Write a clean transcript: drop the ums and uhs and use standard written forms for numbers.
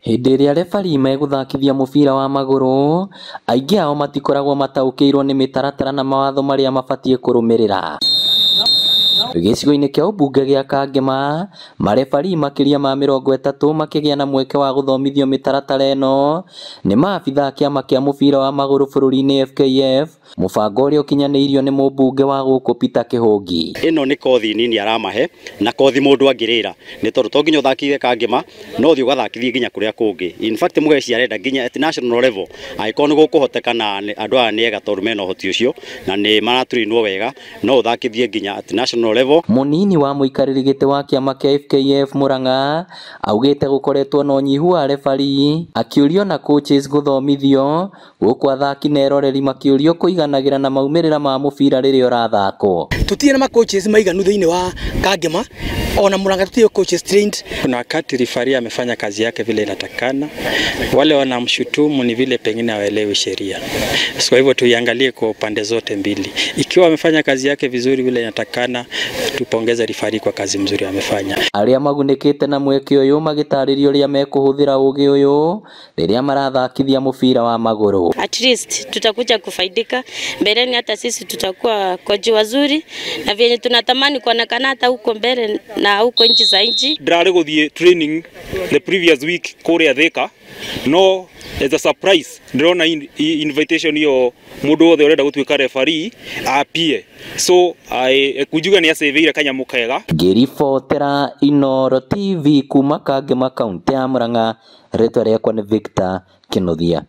Hindi ĩrĩa refarii megũthakithia mũbira wa magũrũ, aingĩ ao matikoragwo mataũkĩirwo nĩ mĩtaratara na mawatho marĩa mabatie kũrũmĩrĩra. Gĩcigo-inĩ kĩa ũmbunge gĩa Kangema, marefarii makĩria ma 30 makĩgĩa na mweke wa gũthomithio mĩtaratara ĩno nĩ maabitha a kĩama kĩa mũbira wa magũrũ bũrũri-inĩ FKF, mũbango ũrĩa ũkinyanĩirio nĩ mũmbunge wa gũkũ Peter Kĩhũngi. Ĩno nĩ kothi nini aramahe na kothi mũndũ angĩrĩra, nĩ tondũ to nginya ũthakithie Kangema, no ũthiĩ ũgathakithie nginya kũrĩa kũngĩ. In fact mũgeci arenda nginya at national level, angĩkorwo nĩ gũkũhotekana andũ aya nĩ ega tondũ mena ũhoti ũcio na nĩ maratũrinwo wega, no ũthakithie nginya at national level. Mũnini wa mũikarĩri gĩtĩ wa kĩama kĩa FKF Murang'a augĩte gũkoretwo na ũnyihu wa refarii, akĩũrio na coaches gũthomithio, gũkũ athaki na eroreri makĩũrio kũiganagĩra na maumĩrĩra ma mũbira rĩrĩa ũrathakwo. Tutirĩ na ma coaches maiganu thĩinĩ wa Kangema, ona Murang'a tutirĩ coaches trained. Kuna wakati refarii amefanya kazi yake vile inatakana, wale wanamshutumu ni vile pengine hawaelewi sheria. Kwa hivyo tuiangalie kwa pande zote mbili. Ikiwa amefanya kazi yake vizuri vile inatakana, tupongeze refarii kwa kazi mzuri amefanya. Arĩa magunĩkĩte na mweke ũyũ magĩtarĩrio ũrĩa mekũhũthĩra ũgĩ ũyũ rĩrĩa marathakithia mũbira wa magũrũ. At least tutakuja kufaidika mbeleni, hata sisi tutakuwa koji wazuri na vyenye tunatamani kuonekana hata huko mbele na huko nchi za nchi. Ndarĩ gũthiĩ training the previous week kũrĩa Thika, no as a surprise ndĩrona invitation yo mũndũ wothe ũrenda gũtuĩka referee apie, so kujuga nĩ aceveire kanyamũ kega. Ngĩribotera Inooro TV kuma Kangema kaunti ya Murang'a, rĩtwa rĩakwa nĩ Victor Kĩnuthia.